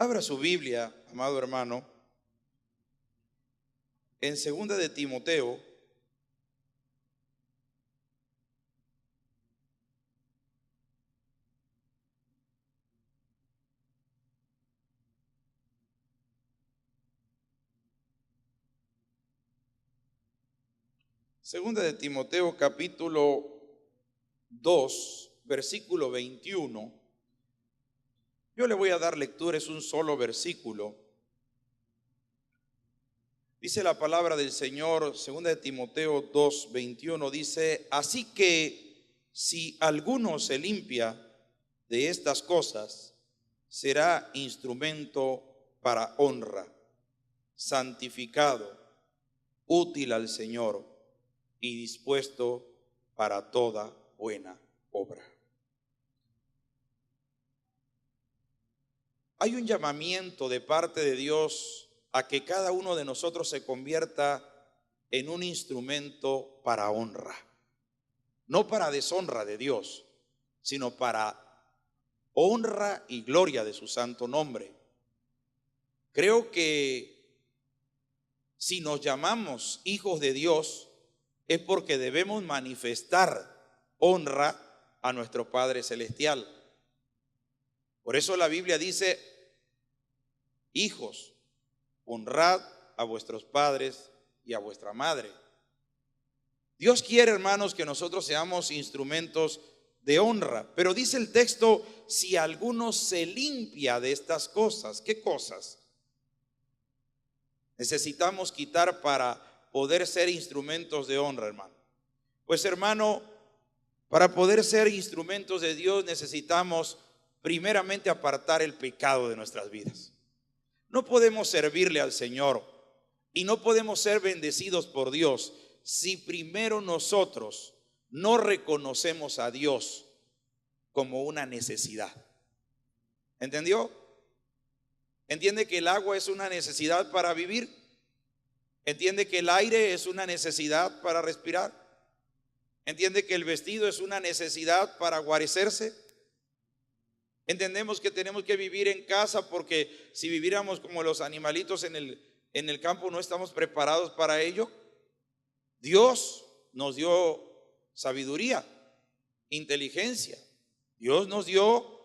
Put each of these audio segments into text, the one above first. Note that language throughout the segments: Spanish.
Abra su Biblia, amado hermano, en 2 de Timoteo, capítulo 2, versículo 21. Yo le voy a dar lectura, es un solo versículo. Dice la palabra del Señor, 2 de Timoteo 2, 21, dice: así que si alguno se limpia de estas cosas, será instrumento para honra, santificado, útil al Señor y dispuesto para toda buena obra. Hay un llamamiento de parte de Dios a que cada uno de nosotros se convierta en un instrumento para honra, no para deshonra de Dios, sino para honra y gloria de su santo nombre. Creo que si nos llamamos hijos de Dios es porque debemos manifestar honra a nuestro Padre Celestial. Por eso la Biblia dice: hijos, honrad a vuestros padres y a vuestra madre. Dios quiere, hermanos, que nosotros seamos instrumentos de honra, pero dice el texto: si alguno se limpia de estas cosas. ¿Qué cosas necesitamos quitar para poder ser instrumentos de honra, hermano? Pues, hermano, para poder ser instrumentos de Dios necesitamos primeramente apartar el pecado de nuestras vidas. No podemos servirle al Señor y no podemos ser bendecidos por Dios si primero nosotros no reconocemos a Dios como una necesidad. ¿Entendió? ¿Entiende que el agua es una necesidad para vivir? ¿Entiende que el aire es una necesidad para respirar? ¿Entiende que el vestido es una necesidad para guarecerse? Entendemos que tenemos que vivir en casa porque si viviéramos como los animalitos en el campo no estamos preparados para ello. Dios nos dio sabiduría, inteligencia. Dios nos dio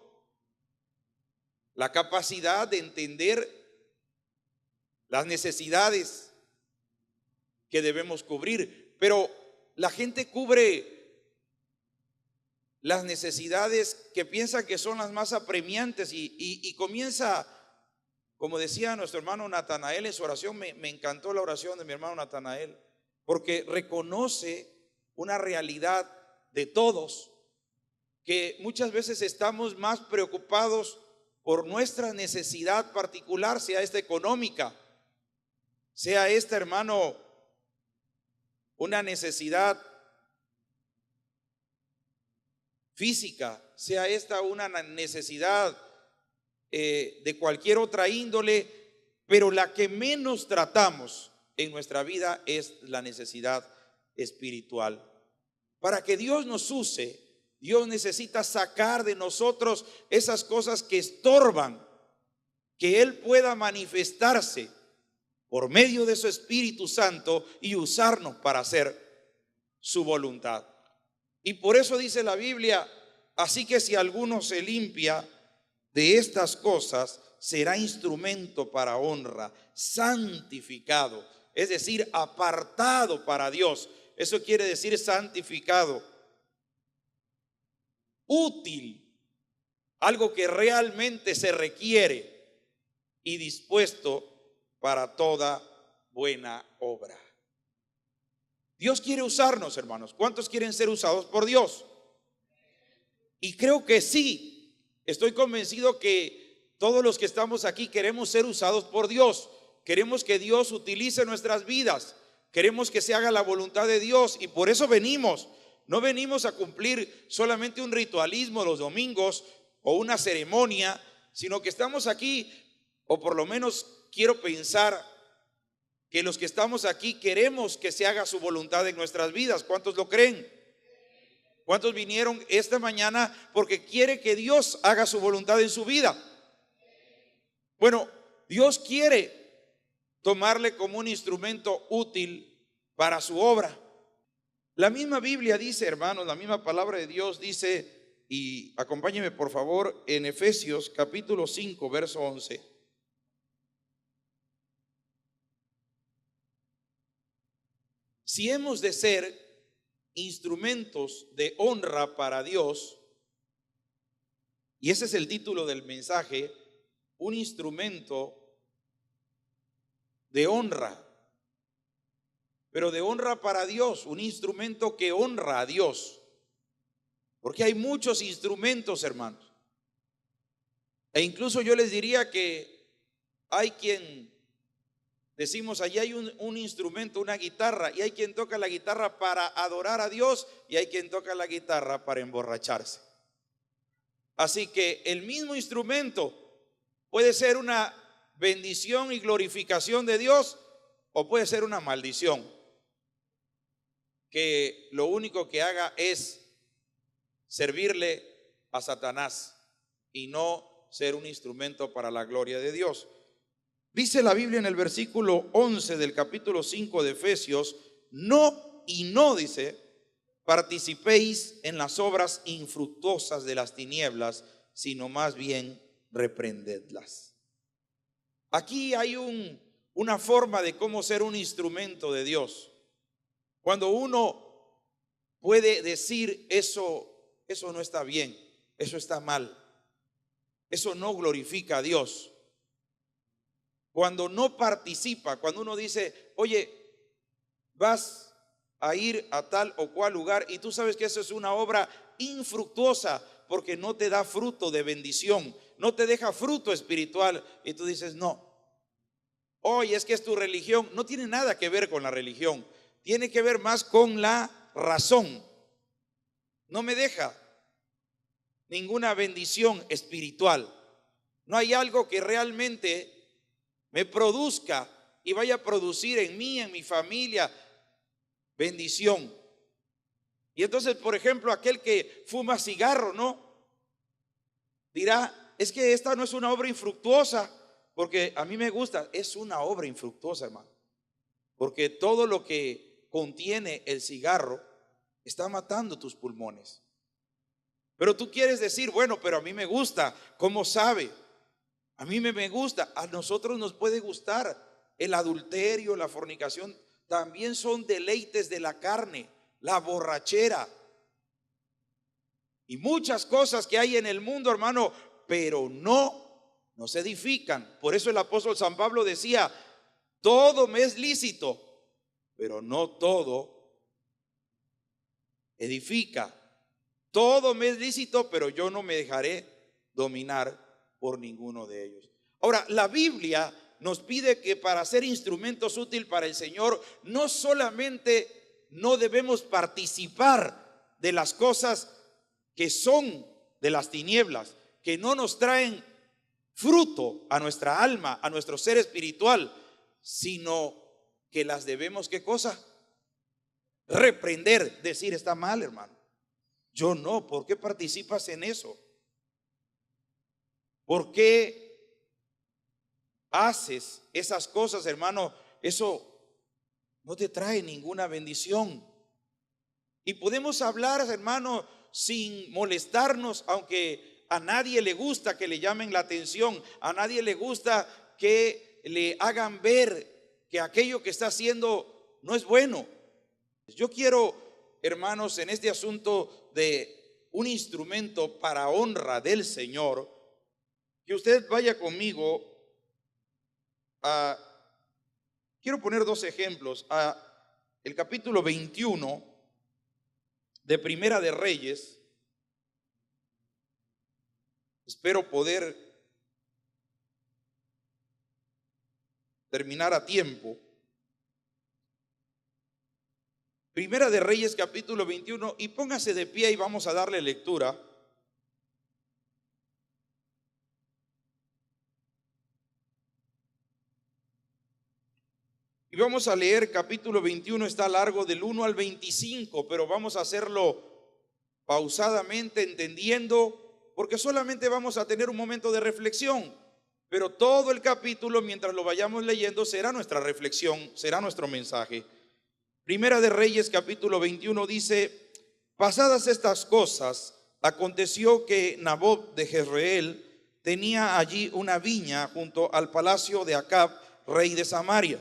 la capacidad de entender las necesidades que debemos cubrir, pero la gente cubre las necesidades que piensa que son las más apremiantes y comienza, como decía nuestro hermano Natanael en su oración. Me encantó la oración de mi hermano Natanael, porque reconoce una realidad de todos, que muchas veces estamos más preocupados por nuestra necesidad particular, sea esta económica, sea esta, hermano, una necesidad física, sea esta una necesidad de cualquier otra índole, pero la que menos tratamos en nuestra vida es la necesidad espiritual. Para que Dios nos use, Dios necesita sacar de nosotros esas cosas que estorban, que Él pueda manifestarse por medio de su Espíritu Santo y usarnos para hacer su voluntad. Y por eso dice la Biblia: así que si alguno se limpia de estas cosas, será instrumento para honra, santificado, es decir, apartado para Dios. Eso quiere decir santificado, útil, algo que realmente se requiere, y dispuesto para toda buena obra. Dios quiere usarnos, hermanos. ¿Cuántos quieren ser usados por Dios? Y creo que sí. Estoy convencido que todos los que estamos aquí queremos ser usados por Dios. Queremos que Dios utilice nuestras vidas. Queremos que se haga la voluntad de Dios, y por eso venimos. No venimos a cumplir solamente un ritualismo los domingos o una ceremonia, sino que estamos aquí, o por lo menos quiero pensar que los que estamos aquí queremos que se haga su voluntad en nuestras vidas. ¿Cuántos lo creen? ¿Cuántos vinieron esta mañana porque quiere que Dios haga su voluntad en su vida? Bueno, Dios quiere tomarle como un instrumento útil para su obra. La misma Biblia dice, hermanos, la misma palabra de Dios dice, y acompáñenme por favor en Efesios capítulo 5, verso 11. Si hemos de ser instrumentos de honra para Dios, y ese es el título del mensaje, un instrumento de honra, pero de honra para Dios, un instrumento que honra a Dios, porque hay muchos instrumentos, hermanos, e incluso yo les diría que hay quien, decimos, allí hay un instrumento, una guitarra, y hay quien toca la guitarra para adorar a Dios y hay quien toca la guitarra para emborracharse. Así que el mismo instrumento puede ser una bendición y glorificación de Dios o puede ser una maldición, que lo único que haga es servirle a Satanás y no ser un instrumento para la gloria de Dios. Dice la Biblia en el versículo 11 del capítulo 5 de Efesios, no y no dice, participéis en las obras infructuosas de las tinieblas, sino más bien reprendedlas. Aquí hay una forma de cómo ser un instrumento de Dios. Cuando uno puede decir eso no está bien, eso está mal, eso no glorifica a Dios. Cuando no participa, cuando uno dice, oye, vas a ir a tal o cual lugar y tú sabes que eso es una obra infructuosa porque no te da fruto de bendición, no te deja fruto espiritual, y tú dices, no, oye, es que es tu religión. No tiene nada que ver con la religión, tiene que ver más con la razón. No me deja ninguna bendición espiritual, no hay algo que realmente me produzca y vaya a producir en mí, en mi familia, bendición. Y entonces, por ejemplo, aquel que fuma cigarro, ¿no? Dirá, es que esta no es una obra infructuosa, porque a mí me gusta. Es una obra infructuosa, hermano, porque todo lo que contiene el cigarro está matando tus pulmones. Pero tú quieres decir, bueno, pero a mí me gusta. ¿Cómo sabe? A mí me gusta. A nosotros nos puede gustar. El adulterio, la fornicación, también son deleites de la carne, la borrachera y muchas cosas que hay en el mundo, hermano, pero no se edifican. Por eso el apóstol San Pablo decía, todo me es lícito, pero no todo edifica. Todo me es lícito, pero yo no me dejaré dominar por ninguno de ellos. Ahora, la Biblia nos pide que para ser instrumentos útiles para el Señor, no solamente no debemos participar de las cosas que son de las tinieblas, que no nos traen fruto a nuestra alma, a nuestro ser espiritual, sino que las debemos, ¿qué cosa? Reprender, decir, está mal, hermano. Yo no. ¿Por qué participas en eso? ¿Por qué haces esas cosas, hermano? Eso no te trae ninguna bendición. Y podemos hablar, hermano, sin molestarnos, aunque a nadie le gusta que le llamen la atención, a nadie le gusta que le hagan ver que aquello que está haciendo no es bueno. Yo quiero, hermanos, en este asunto de un instrumento para honra del Señor, que usted vaya conmigo a, quiero poner dos ejemplos, a el capítulo 21 de Primera de Reyes. Espero poder terminar a tiempo. Primera de Reyes capítulo 21, y póngase de pie y vamos a darle lectura. Y vamos a leer capítulo 21, está largo, del 1 al 25, pero vamos a hacerlo pausadamente, entendiendo, porque solamente vamos a tener un momento de reflexión. Pero todo el capítulo, mientras lo vayamos leyendo, será nuestra reflexión, será nuestro mensaje. Primera de Reyes, capítulo 21, dice: pasadas estas cosas, aconteció que Nabot de Jezreel tenía allí una viña junto al palacio de Acab, rey de Samaria.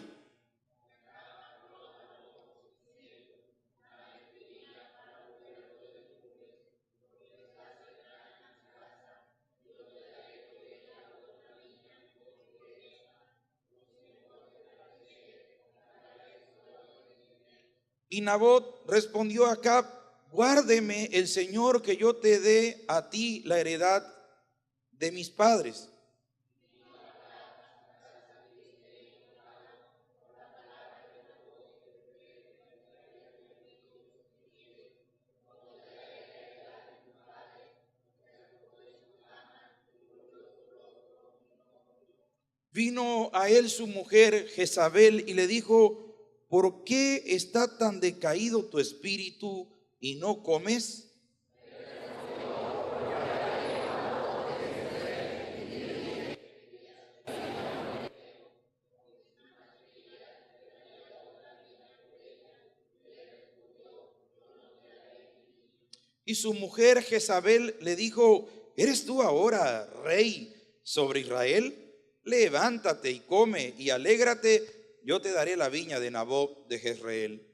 Y Nabot respondió a Acab: guárdeme el Señor que yo te dé a ti la heredad de mis padres. Vino a él su mujer Jezabel y le dijo: ¿por qué está tan decaído tu espíritu y no comes? Y su mujer Jezabel le dijo: ¿eres tú ahora rey sobre Israel? Levántate y come y alégrate, yo te daré la viña de Nabot de Jezreel.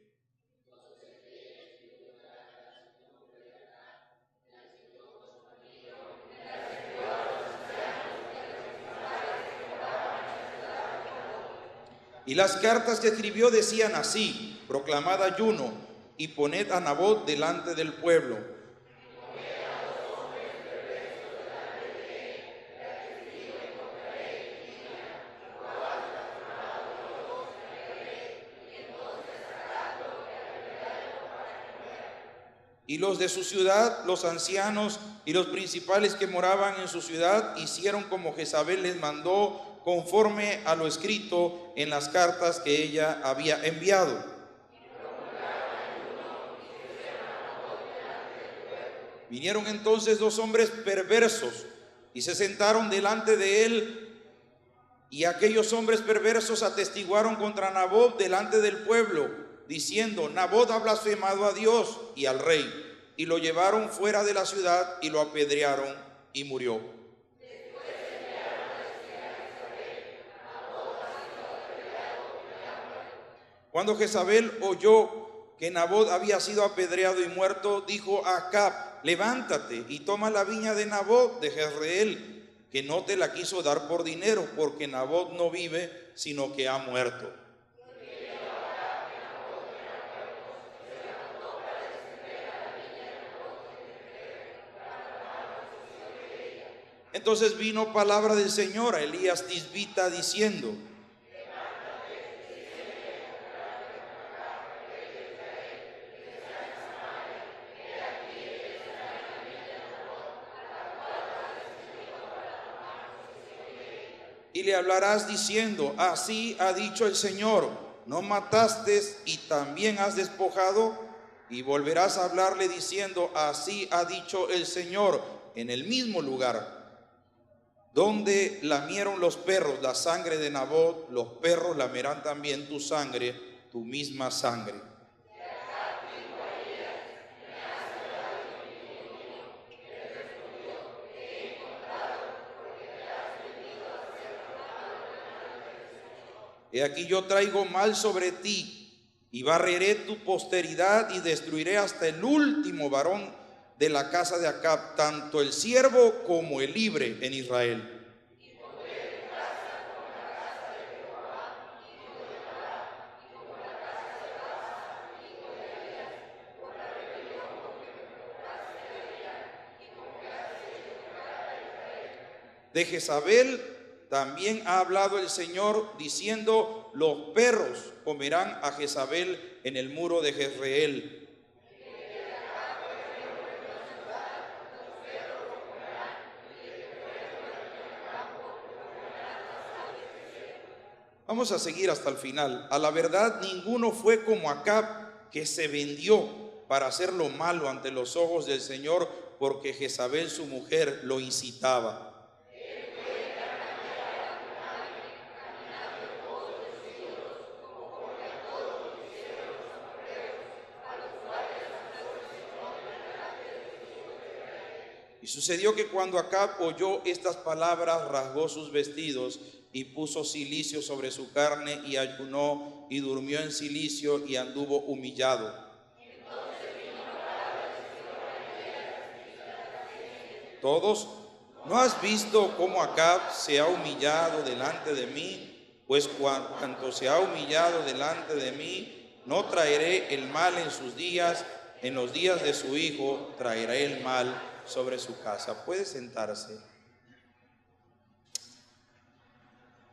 Y las cartas que escribió decían así: proclamad ayuno y poned a Nabot delante del pueblo. Y los de su ciudad, los ancianos y los principales que moraban en su ciudad, hicieron como Jezabel les mandó, conforme a lo escrito en las cartas que ella había enviado. Vinieron entonces dos hombres perversos y se sentaron delante de él, y aquellos hombres perversos atestiguaron contra Nabot delante del pueblo, diciendo: Nabot ha blasfemado a Dios y al rey. Y lo llevaron fuera de la ciudad y lo apedrearon y murió. Cuando Jezabel oyó que Nabot había sido apedreado y muerto, dijo a Acab: levántate y toma la viña de Nabot de Jezreel, que no te la quiso dar por dinero, porque Nabot no vive, sino que ha muerto. Entonces vino palabra del Señor a Elías Tisbita diciendo: y le hablarás diciendo: así ha dicho el Señor, no mataste y también has despojado. Y volverás a hablarle diciendo: así ha dicho el Señor, en el mismo lugar donde lamieron los perros la sangre de Nabot, los perros lamerán también tu sangre, tu misma sangre. He aquí yo traigo mal sobre ti, y barreré tu posteridad y destruiré hasta el último varón de la casa de Acab, tanto el siervo como el libre en Israel. De Jezabel también ha hablado el Señor diciendo: los perros comerán a Jezabel en el muro de Jezreel. Vamos a seguir hasta el final. A la verdad, ninguno fue como Acab, que se vendió para hacer lo malo ante los ojos del Señor, porque Jezabel su mujer lo incitaba. Y sucedió que cuando Acab oyó estas palabras, rasgó sus vestidos y puso cilicio sobre su carne y ayunó y durmió en cilicio y anduvo humillado. Todos, ¿no has visto cómo Acab se ha humillado delante de mí? Pues cuanto se ha humillado delante de mí, no traeré el mal en sus días, en los días de su hijo traeré el mal sobre su casa. Puede sentarse.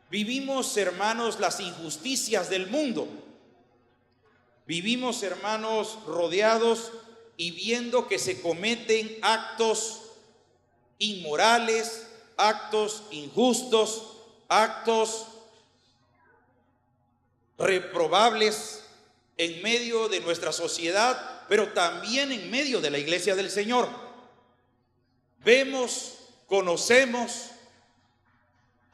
Vivimos, hermanos, las injusticias del mundo. Vivimos, hermanos, rodeados y viendo que se cometen actos inmorales, actos injustos, actos reprobables en medio de nuestra sociedad, pero también en medio de la iglesia del Señor. Vemos, conocemos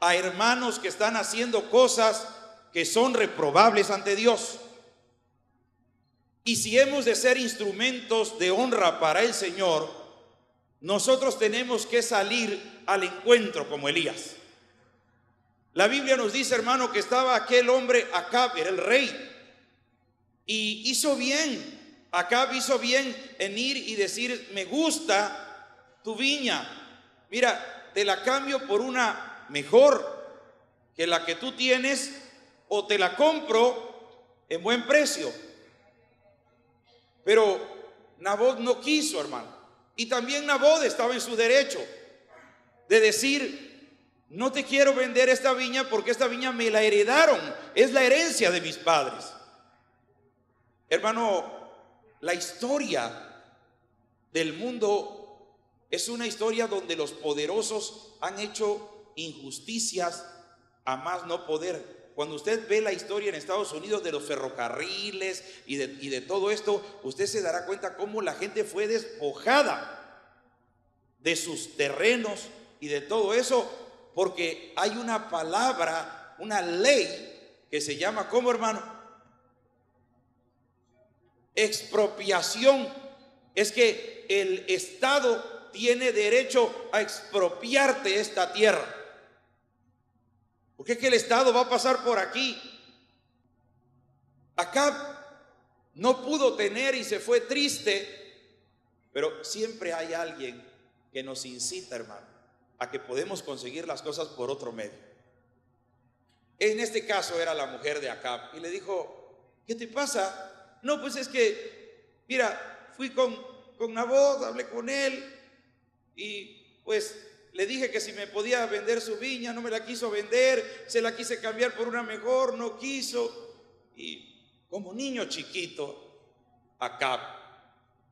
a hermanos que están haciendo cosas que son reprobables ante Dios. Y si hemos de ser instrumentos de honra para el Señor, nosotros tenemos que salir al encuentro como Elías. La Biblia nos dice, hermano, que estaba aquel hombre, Acab, era el rey, y hizo bien, Acab hizo bien en ir y decir, me gusta tu viña, mira, te la cambio por una mejor que la que tú tienes, o te la compro en buen precio. Pero Nabot no quiso, hermano. Y también Nabot estaba en su derecho de decir, no te quiero vender esta viña porque esta viña me la heredaron, es la herencia de mis padres. Hermano, la historia del mundo es una historia donde los poderosos han hecho injusticias a más no poder. Cuando usted ve la historia en Estados Unidos de los ferrocarriles y de todo esto, usted se dará cuenta cómo la gente fue despojada de sus terrenos y de todo eso, porque hay una palabra, una ley que se llama, ¿cómo, hermano? Expropiación. Es que el Estado tiene derecho a expropiarte esta tierra. Porque es que el Estado va a pasar por aquí. Acab no pudo tener y se fue triste, pero siempre hay alguien que nos incita, hermano, a que podemos conseguir las cosas por otro medio. En este caso era la mujer de Acab y le dijo, ¿qué te pasa? No, pues es que, mira, fui con Nabot, hablé con él y pues le dije que si me podía vender su viña, no me la quiso vender, se la quise cambiar por una mejor, no quiso. Y como niño chiquito, Acab.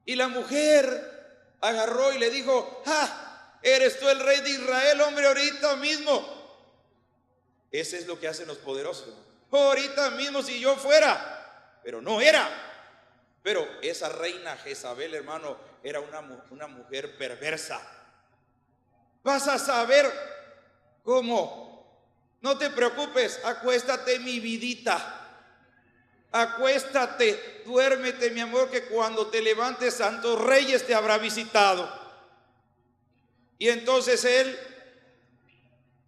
Y la mujer agarró y le dijo, ¡ah! ¿Eres tú el rey de Israel, hombre, ahorita mismo? Ese es lo que hacen los poderosos. Ahorita mismo si yo fuera, pero no era. Pero esa reina Jezabel, hermano, era una mujer perversa. Vas a saber cómo. No te preocupes, acuéstate, mi vidita. Acuéstate, duérmete, mi amor, que cuando te levantes, santos reyes te habrá visitado. Y entonces él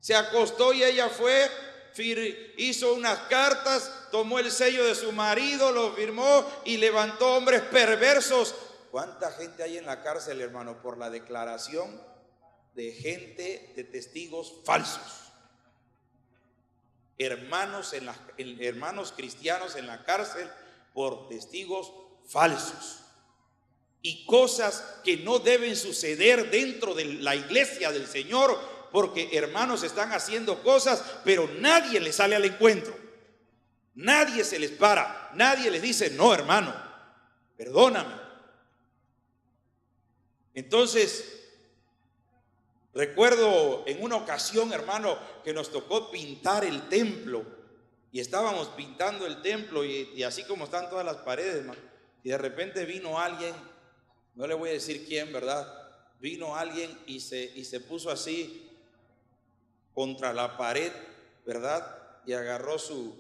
se acostó y ella fue, hizo unas cartas, tomó el sello de su marido, lo firmó y levantó hombres perversos. ¿Cuánta gente hay en la cárcel, hermano, por la declaración de gente, de testigos falsos? Hermanos cristianos en la cárcel por testigos falsos y cosas que no deben suceder dentro de la iglesia del Señor, porque hermanos están haciendo cosas, pero nadie les sale al encuentro, nadie se les para, nadie les dice, no, hermano, perdóname. Entonces, recuerdo en una ocasión, hermano, que nos tocó pintar el templo y estábamos pintando el templo y así como están todas las paredes, hermano, y de repente vino alguien, no le voy a decir quién, ¿verdad? Vino alguien y se puso así contra la pared, ¿verdad? Y agarró así,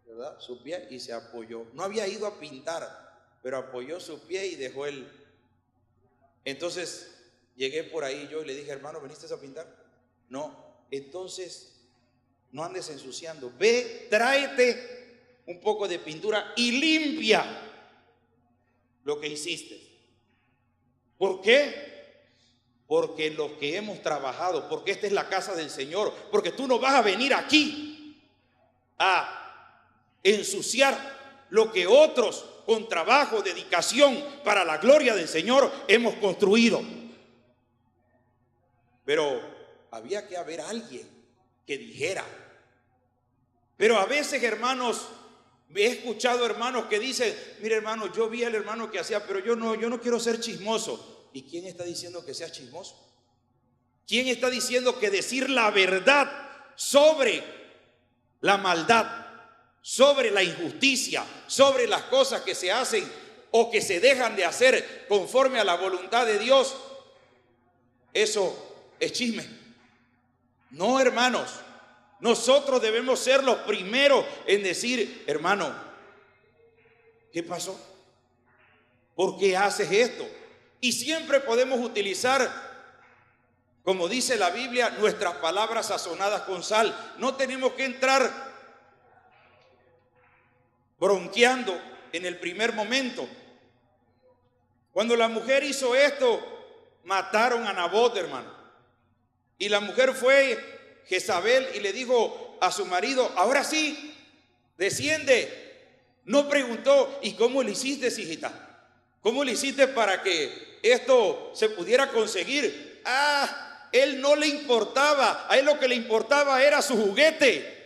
¿verdad? Su pie y se apoyó. No había ido a pintar, pero apoyó su pie y dejó Entonces llegué por ahí yo y le dije, hermano, ¿viniste a pintar? No. Entonces no andes ensuciando. Ve, tráete un poco de pintura y limpia lo que hiciste. ¿Por qué? Porque los que hemos trabajado, porque esta es la casa del Señor, porque tú no vas a venir aquí a ensuciar lo que otros con trabajo, dedicación para la gloria del Señor hemos construido. Pero había que haber alguien que dijera. Pero a veces, hermanos, he escuchado hermanos que dicen, mire hermano, yo vi al hermano que hacía, pero yo no quiero ser chismoso. ¿Y quién está diciendo que sea chismoso? ¿Quién está diciendo que decir la verdad sobre la maldad, sobre la injusticia, sobre las cosas que se hacen o que se dejan de hacer conforme a la voluntad de Dios, eso es chisme? No, hermanos, nosotros debemos ser los primeros en decir, hermano, ¿qué pasó? ¿Por qué haces esto? Y siempre podemos utilizar, como dice la Biblia, nuestras palabras sazonadas con sal. No tenemos que entrar bronqueando en el primer momento. Cuando la mujer hizo esto, mataron a Nabot, hermano. Y la mujer fue Jezabel y le dijo a su marido, ahora sí, desciende. No preguntó, ¿y cómo le hiciste, hijita? ¿Cómo le hiciste para que esto se pudiera conseguir? Él no le importaba, a él lo que le importaba era su juguete.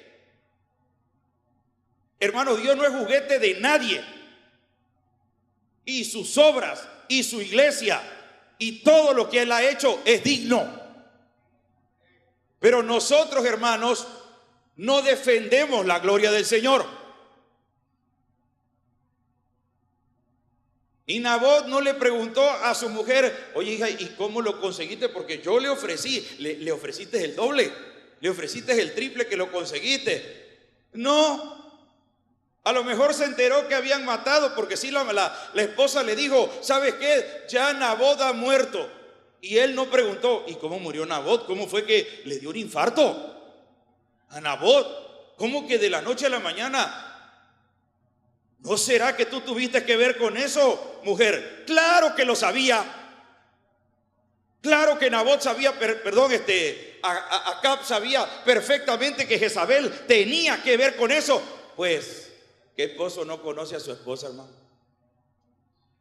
Hermano, Dios no es juguete de nadie. Y sus obras y su iglesia y todo lo que él ha hecho es digno. Pero nosotros, hermanos, no defendemos la gloria del Señor. Y Nabot no le preguntó a su mujer, oye hija, ¿y cómo lo conseguiste? Porque yo le ofrecí, le ofreciste el doble, le ofreciste el triple que lo conseguiste. No, a lo mejor se enteró que habían matado, porque sí, la esposa le dijo, ¿sabes qué? Ya Nabot ha muerto. Y él no preguntó, ¿y cómo murió Nabot? ¿Cómo fue que le dio un infarto a Nabot? ¿Cómo que de la noche a la mañana? ¿No será que tú tuviste que ver con eso, mujer? Claro que lo sabía. Claro que Nabot sabía, Acab sabía perfectamente que Jezabel tenía que ver con eso. Pues, ¿qué esposo no conoce a su esposa, hermano?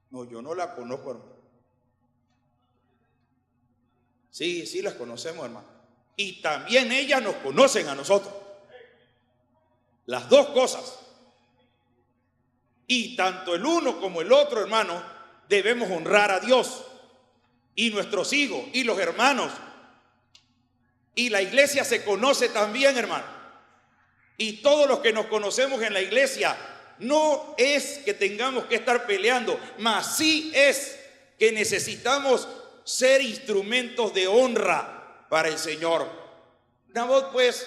No, yo no la conozco, hermano. Sí, las conocemos, hermano. Y también ellas nos conocen a nosotros. Las dos cosas. Y tanto el uno como el otro, hermano, debemos honrar a Dios y nuestros hijos y los hermanos. Y la iglesia se conoce también, hermano. Y todos los que nos conocemos en la iglesia, no es que tengamos que estar peleando, mas sí es que necesitamos ser instrumentos de honra para el Señor. Nabot, pues,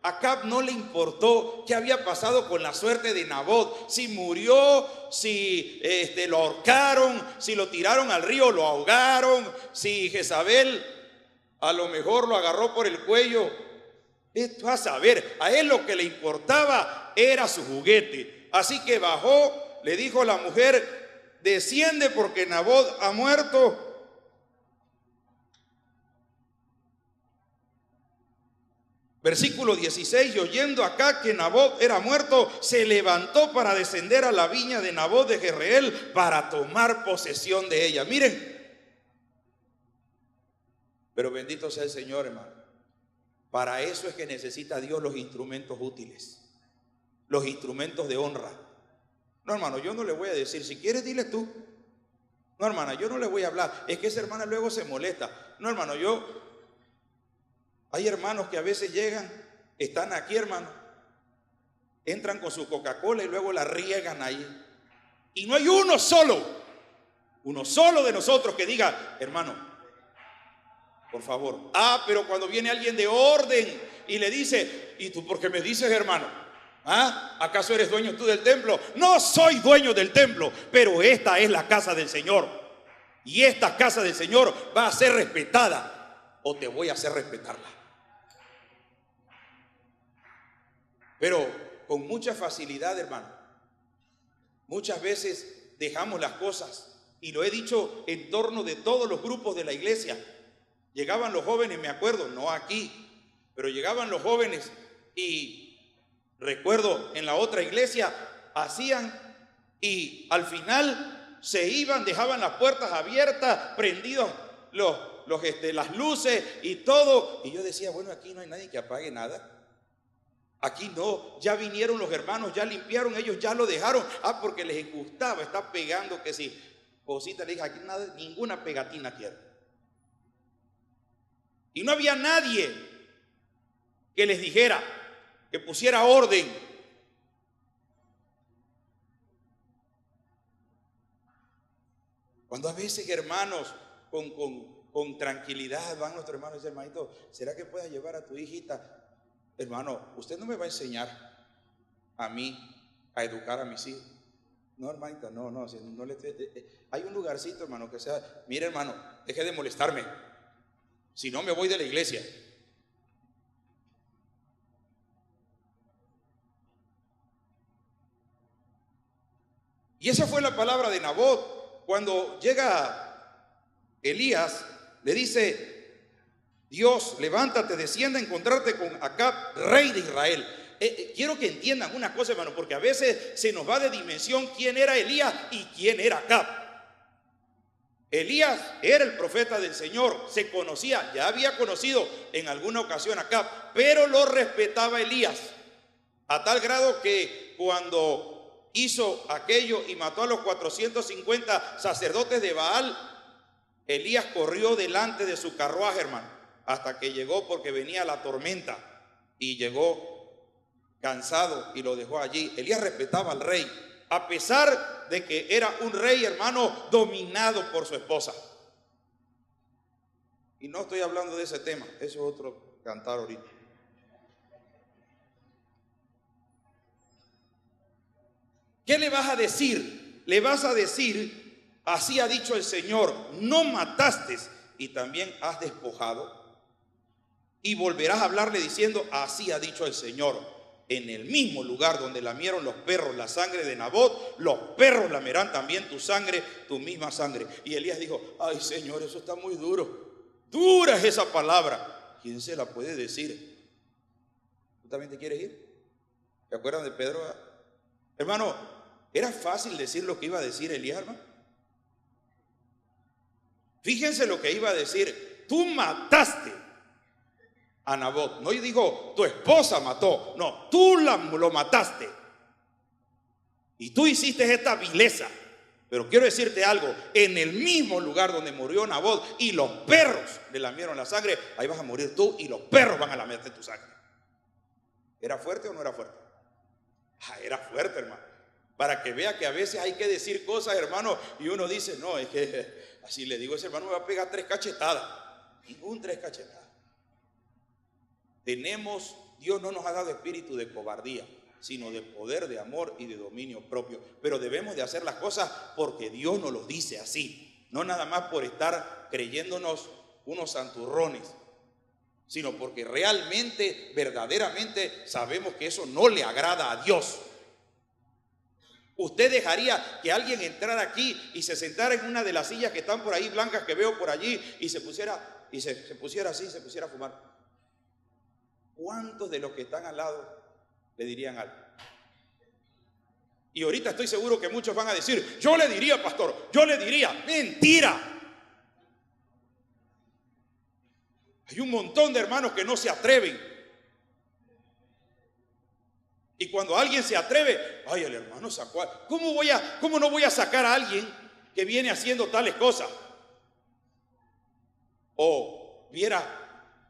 Acab no le importó qué había pasado con la suerte de Nabot, si murió, si lo ahorcaron, si lo tiraron al río, lo ahogaron, si Jezabel a lo mejor lo agarró por el cuello. Esto a saber, a él lo que le importaba era su juguete. Así que bajó, le dijo a la mujer, desciende porque Nabot ha muerto. Versículo 16, y oyendo acá que Nabot era muerto, se levantó para descender a la viña de Nabot de Jezreel para tomar posesión de ella. Miren, pero bendito sea el Señor, hermano. Para eso es que necesita Dios los instrumentos útiles, los instrumentos de honra. No, hermano, yo no le voy a decir, si quieres dile tú. No, hermana, yo no le voy a hablar, es que esa hermana luego se molesta. No, hermano, hay hermanos que a veces llegan, están aquí, hermano, entran con su Coca-Cola y luego la riegan ahí. Y no hay uno solo de nosotros que diga, hermano, por favor. Pero cuando viene alguien de orden y le dice, ¿y tú por qué me dices, hermano? ¿Acaso eres dueño tú del templo? No soy dueño del templo, pero esta es la casa del Señor. Y esta casa del Señor va a ser respetada, o te voy a hacer respetarla. Pero con mucha facilidad, hermano, muchas veces dejamos las cosas, y lo he dicho en torno de todos los grupos de la iglesia. Llegaban los jóvenes, me acuerdo, no aquí, pero llegaban los jóvenes, y recuerdo en la otra iglesia hacían, y al final se iban, dejaban las puertas abiertas, prendidos las luces y todo. Y yo decía, bueno, aquí no hay nadie que apague nada. Aquí no, ya vinieron los hermanos, ya limpiaron, ellos ya lo dejaron. Porque les gustaba estar pegando, que si cosita, le dije, aquí nada, ninguna pegatina quiero. Y no había nadie que les dijera, que pusiera orden. Cuando a veces, hermanos, con tranquilidad van nuestros hermanos y dicen, hermanito, ¿será que puedas llevar a tu hijita? Hermano, usted no me va a enseñar a mí a educar a mis hijos. No, hermanita, no hay un lugarcito, hermano, que sea, mire, hermano, deje de molestarme, si no me voy de la iglesia. Y esa fue la palabra de Nabot. Cuando llega Elías, le dice, Dios, levántate, descienda a encontrarte con Acab, rey de Israel. Quiero que entiendan una cosa, hermano, porque a veces se nos va de dimensión quién era Elías y quién era Acab. Elías era el profeta del Señor, se conocía, ya había conocido en alguna ocasión a Acab, pero lo respetaba Elías, a tal grado que cuando hizo aquello y mató a los 450 sacerdotes de Baal, Elías corrió delante de su carruaje, hermano, hasta que llegó, porque venía la tormenta, y llegó cansado y lo dejó allí. Elías respetaba al rey, a pesar de que era un rey, hermano, dominado por su esposa. Y no estoy hablando de ese tema, eso es otro cantar ahorita. ¿Qué le vas a decir? Le vas a decir, así ha dicho el Señor, no mataste y también has despojado. Y volverás a hablarle diciendo, así ha dicho el Señor, en el mismo lugar donde lamieron los perros la sangre de Nabot, los perros lamerán también tu sangre, tu misma sangre. Y Elías dijo, ay, Señor, eso está muy duro. Dura es esa palabra. ¿Quién se la puede decir? ¿Tú también te quieres ir? ¿Te acuerdan de Pedro? Hermano, ¿era fácil decir lo que iba a decir Elías, hermano? Fíjense lo que iba a decir. Tú mataste a Nabot. No dijo, tu esposa mató. No, tú lo mataste. Y tú hiciste esta vileza. Pero quiero decirte algo. En el mismo lugar donde murió Nabot y los perros le lamieron la sangre, ahí vas a morir tú y los perros van a lamerte tu sangre. ¿Era fuerte o no era fuerte? Era fuerte, hermano. Para que vea que a veces hay que decir cosas, hermano, y uno dice, no, es que así le digo, ese hermano me va a pegar 3 cachetadas. Ningún 3 cachetadas. Dios no nos ha dado espíritu de cobardía, sino de poder, de amor y de dominio propio. Pero debemos de hacer las cosas porque Dios nos lo dice así. No nada más por estar creyéndonos unos santurrones, sino porque realmente, verdaderamente sabemos que eso no le agrada a Dios. ¿Usted dejaría que alguien entrara aquí y se sentara en una de las sillas que están por ahí, blancas, que veo por allí, y se pusiera así, se pusiera a fumar? ¿Cuántos de los que están al lado le dirían algo? Y ahorita estoy seguro que muchos van a decir, yo le diría, pastor, yo le diría. Mentira. Hay un montón de hermanos que no se atreven. Y cuando alguien se atreve, ay, el hermano sacó. ¿Cómo no voy a sacar a alguien que viene haciendo tales cosas? O viera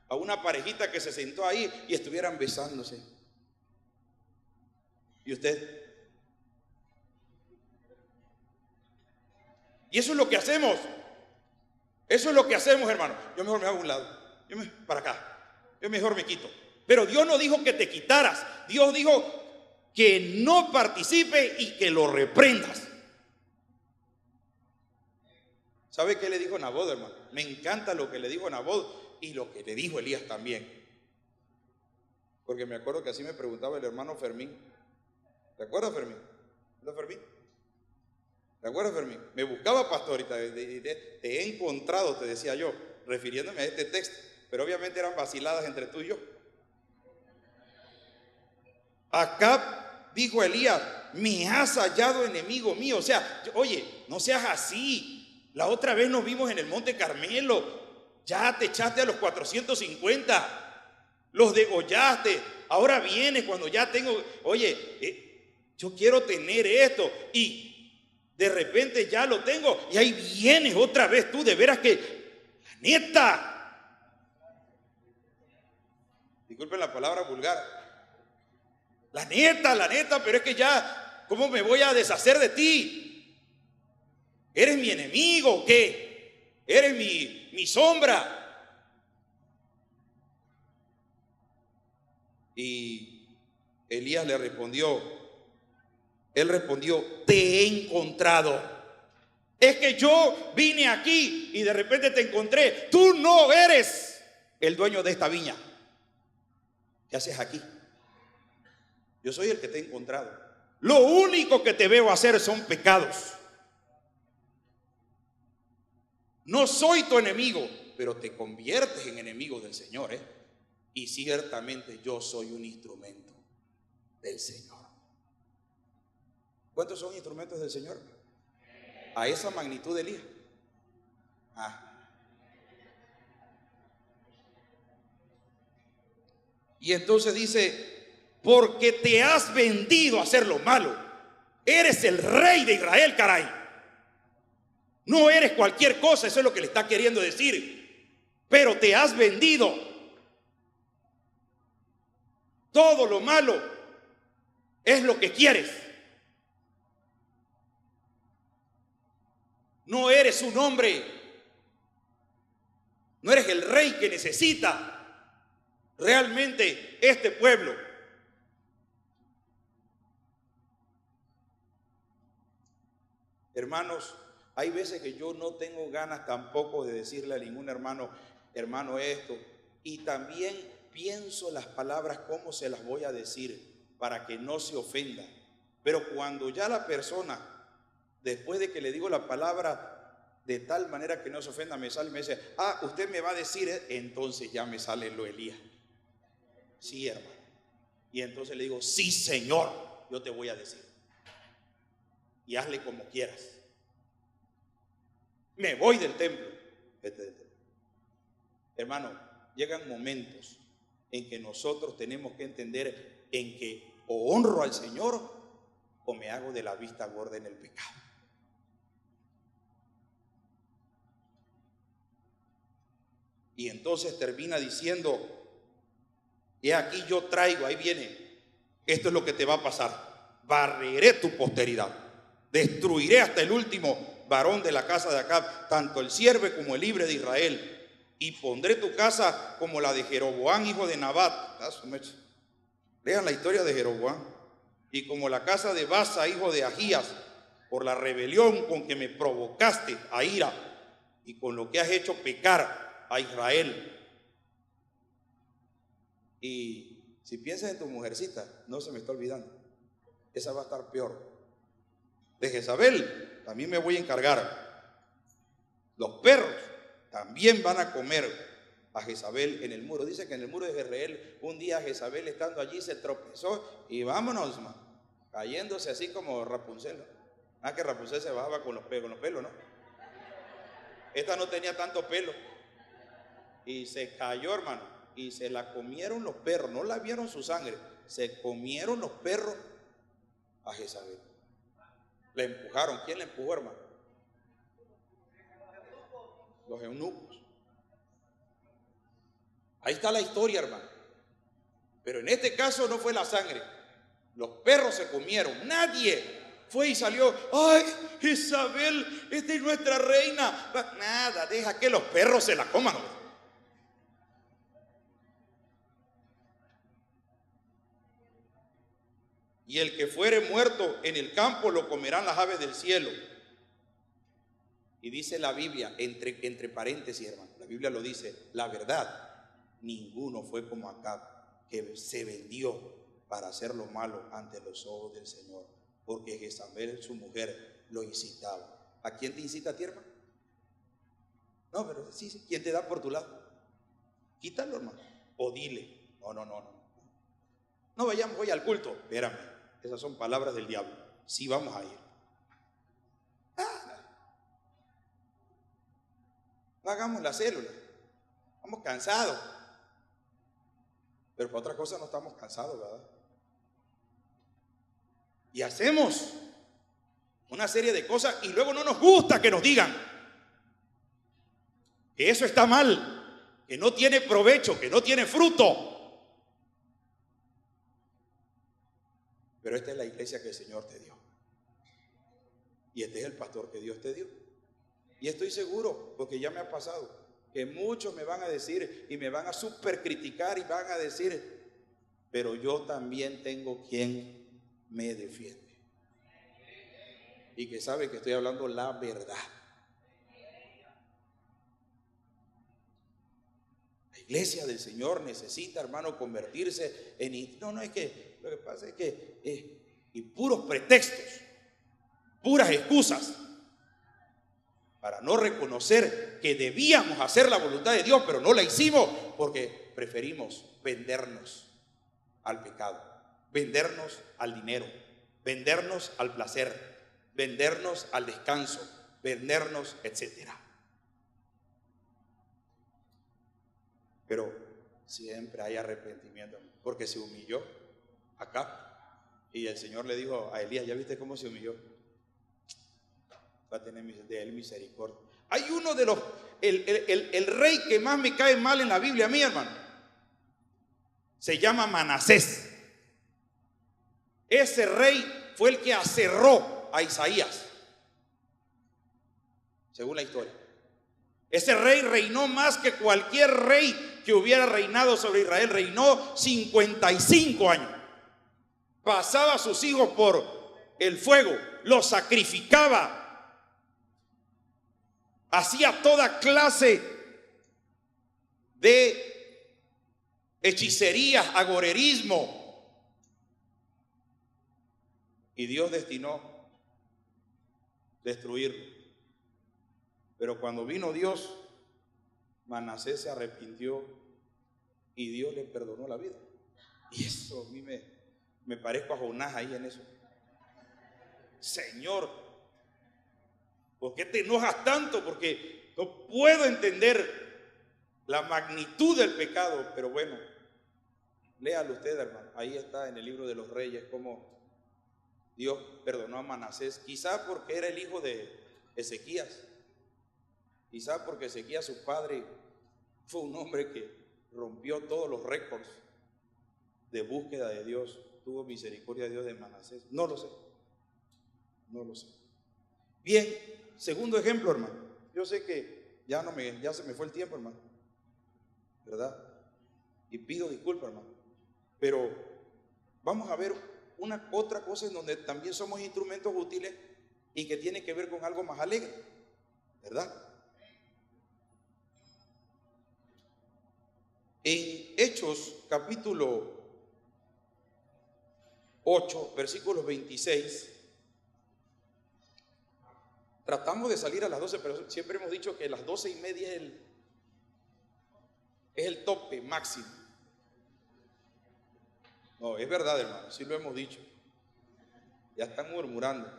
a una parejita que se sentó ahí y estuvieran besándose. ¿Y usted? Y eso es lo que hacemos. Eso es lo que hacemos, hermano. Yo mejor me hago a un lado. Para acá. Yo mejor me quito. Pero Dios no dijo que te quitaras. Dios dijo que no participe y que lo reprendas. ¿Sabe qué le dijo Nabot, hermano? Me encanta lo que le dijo Nabot y lo que le dijo Elías también. Porque me acuerdo que así me preguntaba el hermano Fermín. ¿Te acuerdas, Fermín? ¿No, Fermín? ¿Te acuerdas, Fermín? Me buscaba pastorita, te he encontrado, te decía yo, refiriéndome a este texto. Pero obviamente eran vaciladas entre tú y yo. Acá dijo Elías, me has hallado enemigo mío. O sea, oye, no seas así. La otra vez nos vimos en el Monte Carmelo. Ya te echaste a los 450. Los degollaste. Ahora vienes cuando ya tengo, oye, yo quiero tener esto. Y de repente ya lo tengo. Y ahí vienes otra vez tú. De veras que, la neta. Disculpen la palabra vulgar. La neta, pero es que ya, ¿cómo me voy a deshacer de ti? ¿Eres mi enemigo o qué? ¿Eres mi sombra? Y Elías le respondió, él respondió, te he encontrado. Es que yo vine aquí y de repente te encontré. Tú no eres el dueño de esta viña. ¿Qué haces aquí? Yo soy el que te he encontrado. Lo único que te veo hacer son pecados. No soy tu enemigo, pero te conviertes en enemigo del Señor, Y ciertamente yo soy un instrumento del Señor. ¿Cuántos son instrumentos del Señor? A esa magnitud de Elías. Y entonces dice, porque te has vendido a hacer lo malo. Eres el rey de Israel, caray. No eres cualquier cosa, eso es lo que le está queriendo decir. Pero te has vendido. Todo lo malo es lo que quieres. No eres un hombre. No eres el rey que necesita realmente este pueblo. Hermanos, hay veces que yo no tengo ganas tampoco de decirle a ningún hermano, hermano esto, y también pienso las palabras cómo se las voy a decir para que no se ofenda. Pero cuando ya la persona, después de que le digo la palabra de tal manera que no se ofenda, me sale y me dice, usted me va a decir, entonces ya me sale lo Elías. Sí, hermano. Y entonces le digo, sí, Señor, yo te voy a decir. Y hazle como quieras. Me voy del templo. Hermano, llegan momentos en que nosotros tenemos que entender en que o honro al Señor o me hago de la vista gorda en el pecado. Y entonces termina diciendo, he aquí yo traigo, ahí viene, esto es lo que te va a pasar, barreré tu posteridad. Destruiré hasta el último varón de la casa de Acab, tanto el siervo como el libre de Israel, y pondré tu casa como la de Jeroboam, hijo de Nabat. Lean la historia de Jeroboam. Y como la casa de Basa, hijo de Ahías, por la rebelión con que me provocaste a ira y con lo que has hecho pecar a Israel. Y si piensas en tu mujercita, no se me está olvidando, esa va a estar peor. De Jezabel también me voy a encargar. Los perros también van a comer a Jezabel en el muro. Dice que en el muro de Jezreel un día Jezabel estando allí se tropezó y vámonos, man, cayéndose así como Rapunzel, ¿no? Que Rapunzel se bajaba con los pelos, ¿no? Esta no tenía tanto pelo y se cayó, hermano, y se la comieron los perros. No la vieron su sangre, se comieron los perros a Jezabel. Le empujaron. ¿Quién le empujó, hermano? Los eunucos. Ahí está la historia, hermano. Pero en este caso no fue la sangre. Los perros se comieron. Nadie fue y salió. Ay, Jezabel, esta es nuestra reina. Nada, deja que los perros se la coman. Y el que fuere muerto en el campo lo comerán las aves del cielo. Y dice la Biblia, entre paréntesis, hermano, la Biblia lo dice, la verdad, ninguno fue como Acab, que se vendió para hacer lo malo ante los ojos del Señor, porque Jezabel, su mujer, lo incitaba. ¿A quién te incita a ti, hermano? No, pero sí, ¿quién te da por tu lado? Quítalo, hermano, o dile, no. No vayamos hoy al culto, espérame, esas son palabras del diablo, sí vamos a ir. No hagamos la célula, estamos cansados, pero para otra cosa no estamos cansados, ¿verdad? Y hacemos una serie de cosas y luego no nos gusta que nos digan que eso está mal, que no tiene provecho, que no tiene fruto. Pero esta es la iglesia que el Señor te dio. Y este es el pastor que Dios te dio. Y estoy seguro, porque ya me ha pasado, que muchos me van a decir y me van a súper criticar y van a decir, pero yo también tengo quien me defiende. Y que sabe que estoy hablando la verdad. La iglesia del Señor necesita, hermano, convertirse en... No, es que lo que pasa es que... y puros pretextos, puras excusas, para no reconocer que debíamos hacer la voluntad de Dios, pero no la hicimos, porque preferimos vendernos al pecado, vendernos al dinero, vendernos al placer, vendernos al descanso, vendernos, etcétera. Pero siempre hay arrepentimiento, porque se humilló acá y el Señor le dijo a Elías, ¿ya viste cómo se humilló? Va a tener de él misericordia. Hay uno de los, el rey que más me cae mal en la Biblia a mí, hermano, se llama Manasés. Ese rey fue el que aserró a Isaías, según la historia. Ese rey reinó más que cualquier rey que hubiera reinado sobre Israel. Reinó 55 años. Pasaba a sus hijos por el fuego, los sacrificaba, hacía toda clase de hechicerías, agorerismo. Y Dios destinó destruirlo. Pero cuando vino Dios, Manasés se arrepintió y Dios le perdonó la vida. Y eso a mí me parezco a Jonás ahí en eso. Señor, ¿por qué te enojas tanto? Porque no puedo entender la magnitud del pecado. Pero bueno, léalo usted, hermano. Ahí está en el libro de los Reyes cómo Dios perdonó a Manasés. Quizá porque era el hijo de Ezequías. Quizá porque Ezequías, su padre, fue un hombre que rompió todos los récords de búsqueda de Dios. Tuvo misericordia de Dios de Manasés. No lo sé. Bien, segundo ejemplo, hermano. Yo sé que ya se me fue el tiempo, hermano, ¿verdad? Y pido disculpas, hermano. Pero vamos a ver otra cosa en donde también somos instrumentos útiles y que tiene que ver con algo más alegre, ¿verdad? En Hechos capítulo 8, versículos 26, tratamos de salir a las 12, pero siempre hemos dicho que las 12:30 es el tope máximo. No, es verdad, hermano, sí lo hemos dicho. Ya están murmurando.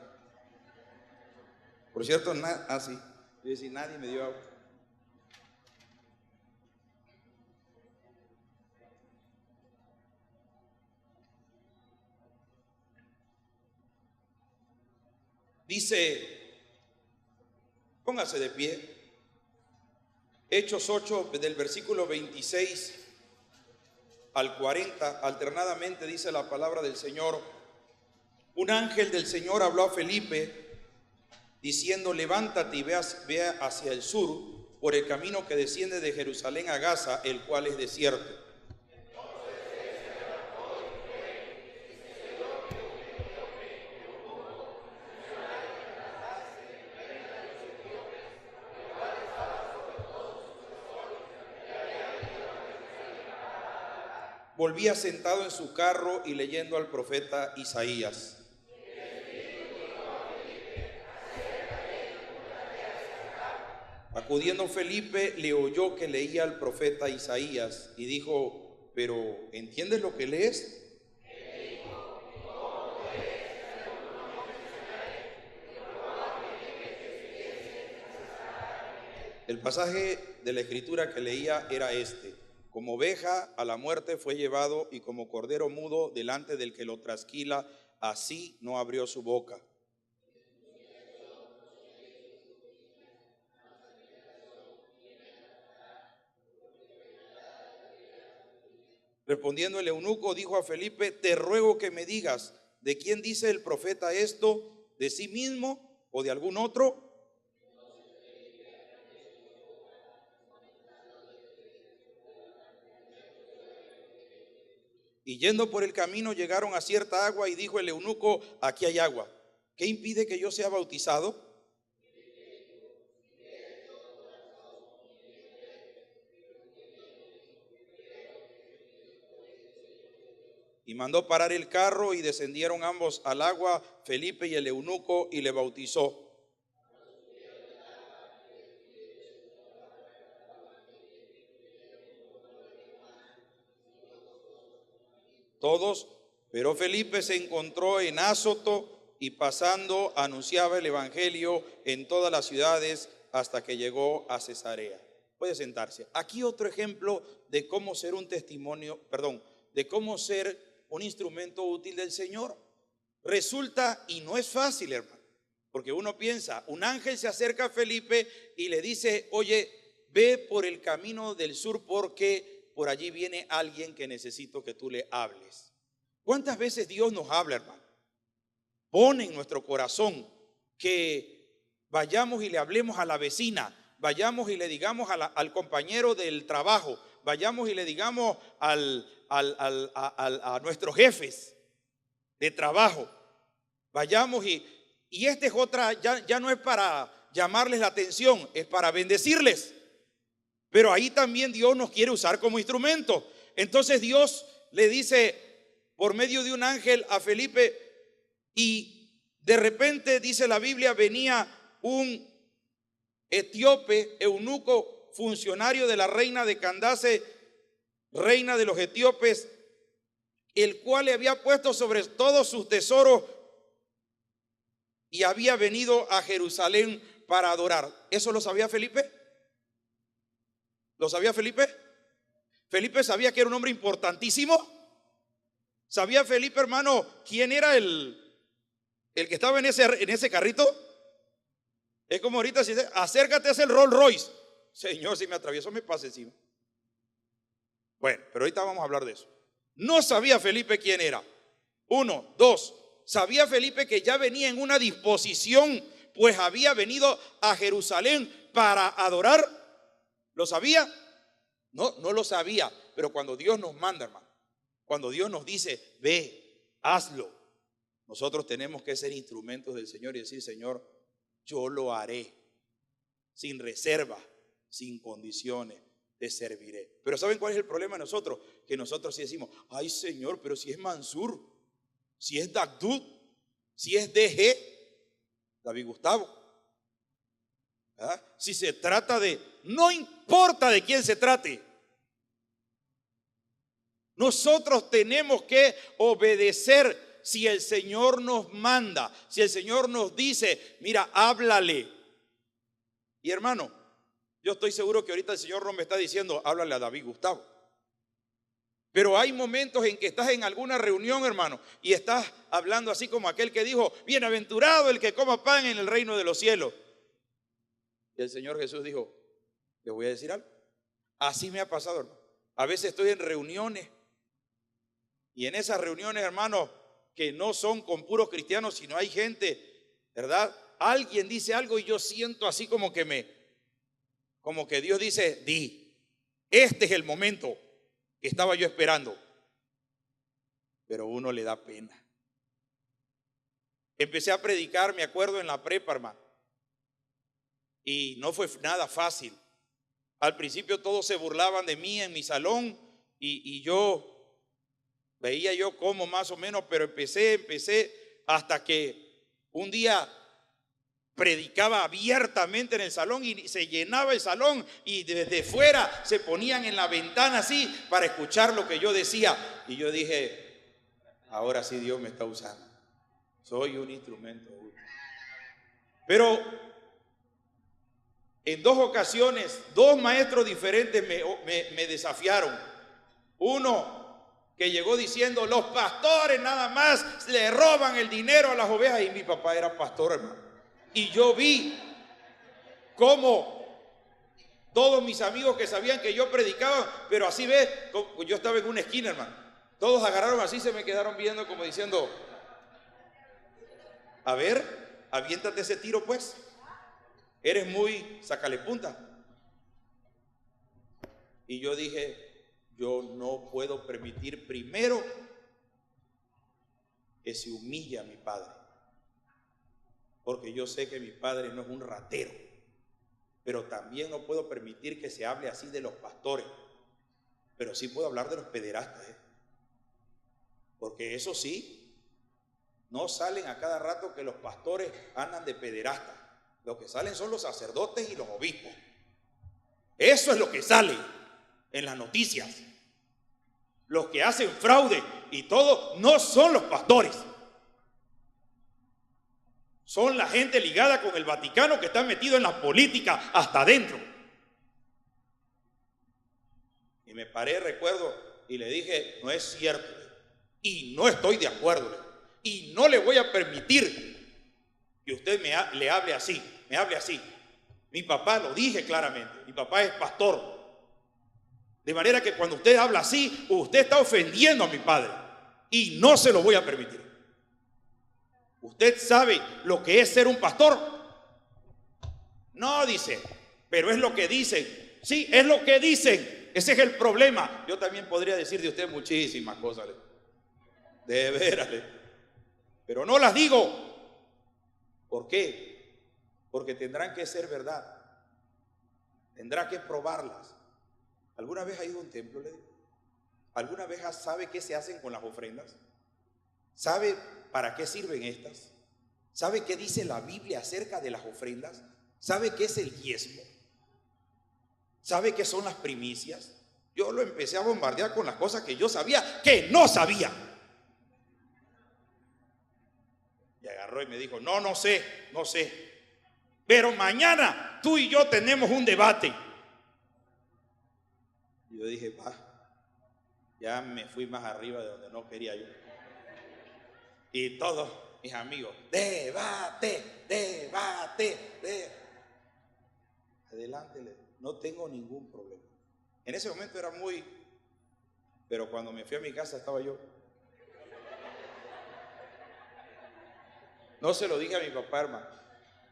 Por cierto, sí, yo decía, nadie me dio agua. Dice, póngase de pie, Hechos 8, del versículo 26 al 40, alternadamente dice la palabra del Señor. Un ángel del Señor habló a Felipe diciendo, levántate y ve hacia el sur por el camino que desciende de Jerusalén a Gaza, el cual es desierto. volvía sentado en su carro y leyendo al profeta Isaías. Acudiendo Felipe, le oyó que leía al profeta Isaías y dijo: ¿pero entiendes lo que lees? El pasaje de la escritura que leía era este: como oveja a la muerte fue llevado, y como cordero mudo delante del que lo trasquila, así no abrió su boca. Respondiendo el eunuco, dijo a Felipe: te ruego que me digas, ¿de quién dice el profeta esto? ¿De sí mismo o de algún otro? Y yendo por el camino llegaron a cierta agua, y dijo el eunuco: aquí hay agua, ¿qué impide que yo sea bautizado? Y mandó parar el carro, y descendieron ambos al agua, Felipe y el eunuco, y le bautizó. Todos, pero Felipe se encontró en Azoto, y pasando anunciaba el evangelio en todas las ciudades hasta que llegó a Cesarea. Puede sentarse. Aquí otro ejemplo de cómo ser un testimonio, de cómo ser un instrumento útil del Señor. Resulta, y no es fácil, hermano, porque uno piensa, un ángel se acerca a Felipe y le dice: oye, ve por el camino del sur porque por allí viene alguien que necesito que tú le hables. ¿Cuántas veces Dios nos habla, hermano? Pone en nuestro corazón que vayamos y le hablemos a la vecina, vayamos y le digamos al compañero del trabajo, vayamos y le digamos a nuestros jefes de trabajo, vayamos y esta es otra, ya no es para llamarles la atención, es para bendecirles. Pero ahí también Dios nos quiere usar como instrumento. Entonces Dios le dice por medio de un ángel a Felipe, y de repente, dice la Biblia, venía un etíope, eunuco, funcionario de la reina de Candace, reina de los etíopes, el cual le había puesto sobre todos sus tesoros y había venido a Jerusalén para adorar. ¿Eso lo sabía Felipe? ¿Lo sabía Felipe? Felipe sabía que era un hombre importantísimo. ¿Sabía Felipe, hermano, quién era el que estaba en ese carrito? Es como ahorita si dice: acércate, es el Rolls Royce. Señor, si me atravieso me pasa encima. Bueno, pero ahorita vamos a hablar de eso. No sabía Felipe quién era. Uno, dos. Sabía Felipe que ya venía en una disposición, pues había venido a Jerusalén para adorar. ¿Lo sabía? No, no lo sabía. Pero cuando Dios nos manda, hermano, cuando Dios nos dice: ve, hazlo, nosotros tenemos que ser instrumentos del Señor y decir: Señor, yo lo haré, sin reserva, sin condiciones, te serviré. Pero ¿saben cuál es el problema de nosotros? Que nosotros sí decimos: ay Señor, pero si es Mansur, si es Dagdud, si es DG, David Gustavo, ¿verdad? Si se trata de, no importa de quién se trate, nosotros tenemos que obedecer. Si el Señor nos manda, si el Señor nos dice: mira, háblale. Y hermano, yo estoy seguro que ahorita el Señor no me está diciendo: háblale a David Gustavo. Pero hay momentos en que estás en alguna reunión, hermano, y estás hablando así como aquel que dijo: bienaventurado el que coma pan en el reino de los cielos. Y el Señor Jesús dijo: les voy a decir algo. Así me ha pasado, hermano. A veces estoy en reuniones, y en esas reuniones, hermano, que no son con puros cristianos, sino hay gente, ¿verdad? Alguien dice algo y yo siento así como que Dios dice: di, este es el momento que estaba yo esperando. Pero uno le da pena. Empecé a predicar, me acuerdo, en la prepa, hermano, y no fue nada fácil. Al principio todos se burlaban de mí en mi salón, y yo Veía yo cómo más o menos, pero empecé hasta que un día predicaba abiertamente en el salón y se llenaba el salón y desde fuera se ponían en la ventana así para escuchar lo que yo decía. Y yo dije, ahora sí Dios me está usando. Soy un instrumento. Pero en 2 ocasiones, 2 maestros diferentes me desafiaron. Uno que llegó diciendo, los pastores nada más le roban el dinero a las ovejas. Y mi papá era pastor, hermano. Y yo vi cómo todos mis amigos que sabían que yo predicaba, pero así ves, yo estaba en una esquina, hermano. Todos agarraron así, se me quedaron viendo como diciendo, a ver, aviéntate ese tiro pues. Eres muy sácale punta. Y yo dije, yo no puedo permitir primero que se humille a mi padre. Porque yo sé que mi padre no es un ratero. Pero también no puedo permitir que se hable así de los pastores. Pero sí puedo hablar de los pederastas, porque eso sí, no salen a cada rato que los pastores andan de pederastas. Lo que salen son los sacerdotes y los obispos. Eso es lo que sale en las noticias. Los que hacen fraude y todo no son los pastores. Son la gente ligada con el Vaticano que está metido en la política hasta adentro. Y me paré, recuerdo, y le dije, no es cierto. Y no estoy de acuerdo. Y no le voy a permitir que usted le hable así, me hable así. Mi papá, lo dije claramente, mi papá es pastor. De manera que cuando usted habla así, usted está ofendiendo a mi padre. Y no se lo voy a permitir. ¿Usted sabe lo que es ser un pastor? No, dice, pero es lo que dicen. Sí, es lo que dicen. Ese es el problema. Yo también podría decir de usted muchísimas cosas. De veras. Pero no las digo. ¿Por qué? Porque tendrán que ser verdad. Tendrá que probarlas. ¿Alguna vez ha ido a un templo? ¿Alguna vez sabe qué se hacen con las ofrendas? ¿Sabe para qué sirven estas? ¿Sabe qué dice la Biblia acerca de las ofrendas? ¿Sabe qué es el diezmo? ¿Sabe qué son las primicias? Yo lo empecé a bombardear con las cosas que yo sabía que no sabía. Y agarró y me dijo, no sé. Pero mañana tú y yo tenemos un debate. Y yo dije, va, ya me fui más arriba de donde no quería yo. Y todos mis amigos, debate. Adelante, no tengo ningún problema. En ese momento era pero cuando me fui a mi casa estaba yo. No se lo dije a mi papá, hermano.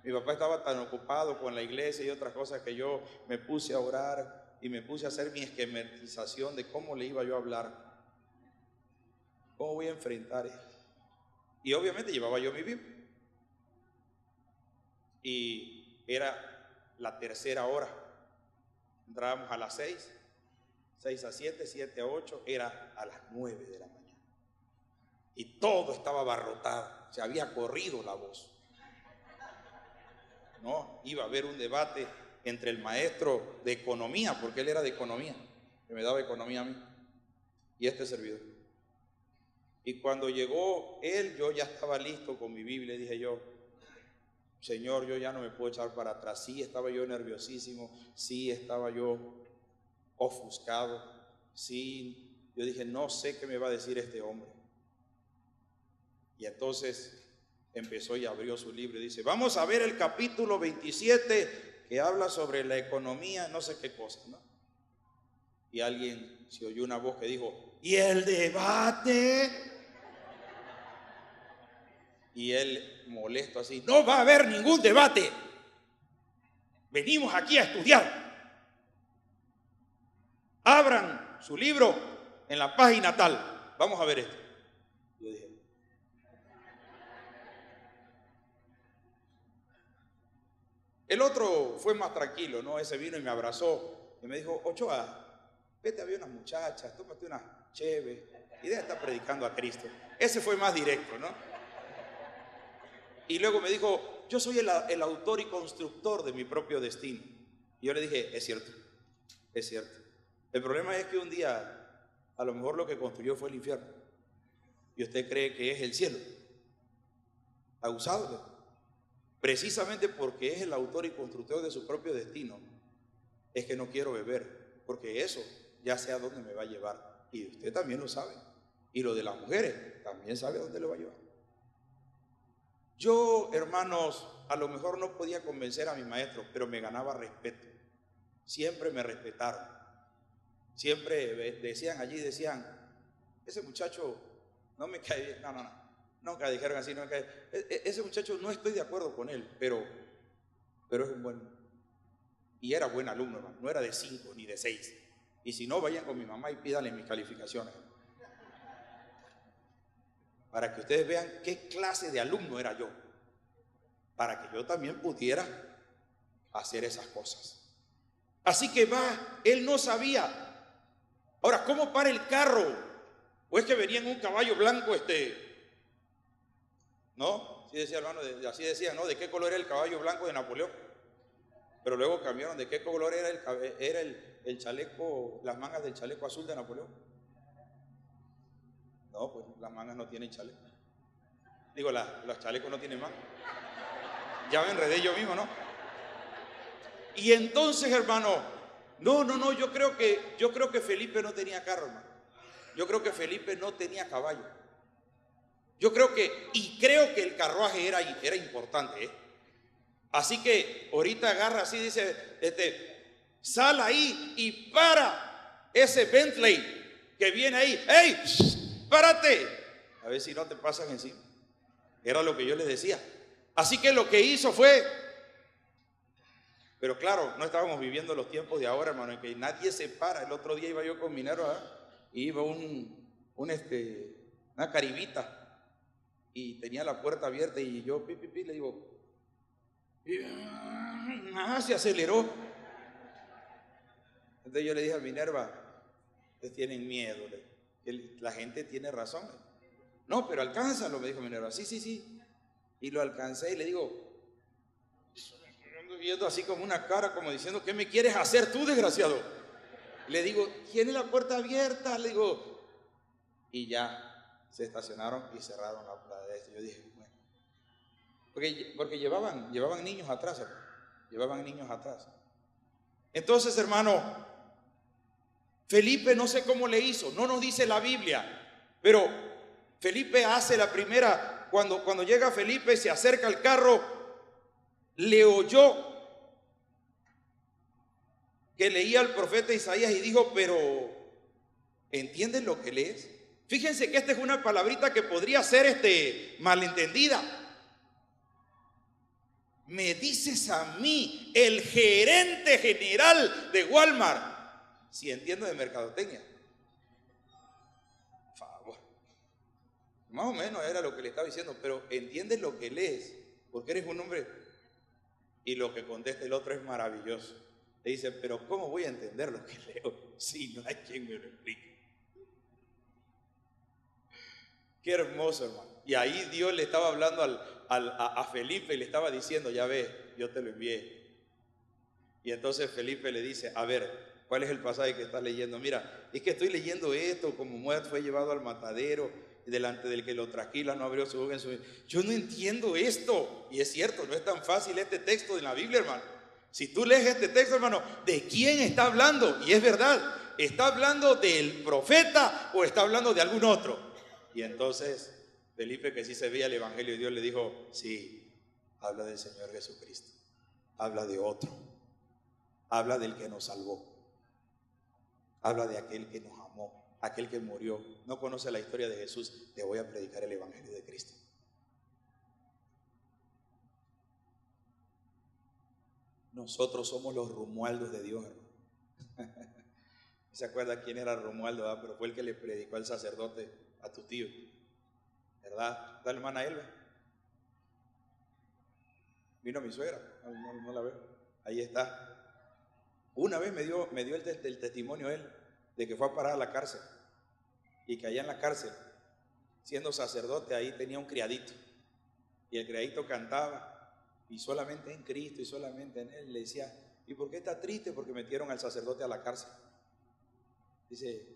Mi papá estaba tan ocupado con la iglesia y otras cosas que yo me puse a orar y me puse a hacer mi esquematización de cómo le iba yo a hablar. ¿Cómo voy a enfrentar esto? Y obviamente llevaba yo mi Biblia. Y era la tercera hora. Entrábamos a las 6 a 7, 7 a 8, era a las 9 de la mañana. Y todo estaba abarrotado, se había corrido la voz. No, iba a haber un debate entre el maestro de economía, porque él era de economía, que me daba economía a mí, y este servidor. Y cuando llegó él, yo ya estaba listo con mi Biblia, y dije yo, Señor, yo ya no me puedo echar para atrás. Sí, estaba yo nerviosísimo, sí, estaba yo ofuscado, sí, yo dije, no sé qué me va a decir este hombre. Y entonces empezó y abrió su libro y dice, vamos a ver el capítulo 27 que habla sobre la economía, no sé qué cosa, ¿no? Y alguien se oyó una voz que dijo, ¿y el debate? Y él molesto así, no va a haber ningún debate. Venimos aquí a estudiar. Abran su libro en la página tal. Vamos a ver esto. Yo dije, el otro fue más tranquilo, ¿no? Ese vino y me abrazó y me dijo, Ochoa, vete a ver unas muchachas, tómate unas chéves. y deja de estar predicando a Cristo. Ese fue más directo, ¿no? Y luego me dijo, yo soy el autor y constructor de mi propio destino. Y yo le dije, es cierto, es cierto. El problema es que un día, a lo mejor lo que construyó fue el infierno. Y usted cree que es el cielo. Abusado. Precisamente porque es el autor y constructor de su propio destino, es que no quiero beber, porque eso ya sé a dónde me va a llevar. Y usted también lo sabe. Y lo de las mujeres también sabe a dónde le va a llevar. Yo, hermanos, a lo mejor no podía convencer a mi maestro, pero me ganaba respeto. Siempre me respetaron. Siempre decían, ese muchacho no me cae bien. No. Nunca dijeron así, no me cae. Ese muchacho no estoy de acuerdo con él, pero es un buen. Y era buen alumno, hermano. No era de 5 ni de 6. Y si no, vayan con mi mamá y pídanle mis calificaciones. Para que ustedes vean qué clase de alumno era yo. Para que yo también pudiera hacer esas cosas. Así que va, él no sabía. Ahora, ¿cómo para el carro? ¿O es que venía en un caballo blanco ¿no? Sí decía, hermano, así decían, ¿no? ¿De qué color era el caballo blanco de Napoleón? Pero luego cambiaron, ¿de qué color era el chaleco, las mangas del chaleco azul de Napoleón? No, pues las mangas no tienen chaleco. Digo, los chalecos no tienen mangas. Ya me enredé yo mismo, ¿no? Y entonces, hermano, no, yo creo que Felipe no tenía carro, hermano. Yo creo que Felipe no tenía caballo. Creo que el carruaje era importante, ¿eh? Así que ahorita agarra así, dice, sal ahí y para ese Bentley que viene ahí. ¡Ey! ¡Párate! A ver si no te pasan encima. Era lo que yo les decía. Así que lo que hizo fue, pero claro, no estábamos viviendo los tiempos de ahora, hermano, en que nadie se para. El otro día iba yo con Minerva, y iba una caribita y tenía la puerta abierta y yo le digo, se aceleró. Entonces yo le dije a Minerva, ustedes tienen miedo, la gente tiene razón. No, pero alcánzalo, me dijo Minerva. Sí. Y lo alcancé y le digo, ando viendo así como una cara, como diciendo, ¿qué me quieres hacer tú, desgraciado? Le digo, tiene la puerta abierta, le digo, y ya se estacionaron y cerraron la puerta de esto. Yo dije, bueno, porque llevaban niños atrás, hermano. Llevaban niños atrás. Entonces, hermano, Felipe no sé cómo le hizo, no nos dice la Biblia, pero Felipe hace la primera, cuando llega Felipe, se acerca al carro, le oyó que leía al profeta Isaías y dijo, pero ¿entienden lo que lees? Fíjense que esta es una palabrita que podría ser malentendida. Me dices a mí, el gerente general de Walmart, si entiendo de mercadotecnia. Por favor. Más o menos era lo que le estaba diciendo, pero entiendes lo que lees, porque eres un hombre. Y lo que contesta el otro es maravilloso. Le dice, pero ¿cómo voy a entender lo que leo si no hay quien me lo explique? Qué hermoso, hermano. Y ahí Dios le estaba hablando a Felipe y le estaba diciendo, ya ves, yo te lo envié. Y entonces Felipe le dice, a ver, ¿cuál es el pasaje que estás leyendo? Mira, es que estoy leyendo esto, como muerto fue llevado al matadero, y delante del que lo trasquila no abrió su boca en su vida. Yo no entiendo esto. Y es cierto, no es tan fácil este texto de la Biblia, hermano. Si tú lees este texto, hermano, ¿de quién está hablando? Y es verdad, ¿está hablando del profeta o está hablando de algún otro? Y entonces Felipe, que sí se veía el evangelio de Dios, le dijo, sí, habla del Señor Jesucristo, habla de otro, habla del que nos salvó, habla de aquel que nos amó, aquel que murió. No conoce la historia de Jesús, te voy a predicar el evangelio de Cristo. Nosotros somos los Romualdos de Dios, hermano. ¿No se acuerda quién era Romualdo? Pero fue el que le predicó al sacerdote a tu tío, ¿verdad? La hermana Elba. Vino mi suegra, no la veo. Ahí está. Una vez me dio el testimonio él de que fue a parar a la cárcel. y que allá en la cárcel, siendo sacerdote, ahí tenía un criadito, y el criadito cantaba, y solamente en Cristo y solamente en Él. Le decía, ¿y por qué está triste? Porque metieron al sacerdote a la cárcel. Dice,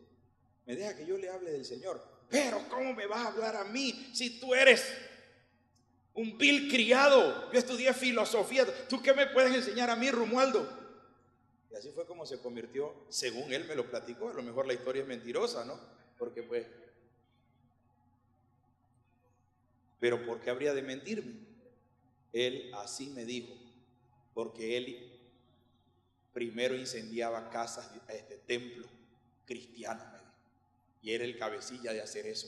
me deja que yo le hable del Señor. Pero ¿cómo me vas a hablar a mí si tú eres un vil criado? Yo estudié filosofía. ¿Tú qué me puedes enseñar a mí, Romualdo? Y así fue como se convirtió, según él me lo platicó. A lo mejor la historia es mentirosa, ¿no? Porque pues, pero ¿por qué habría de mentirme? Él así me dijo, porque él primero incendiaba casas, templos cristianos, me dijo, y era el cabecilla de hacer eso.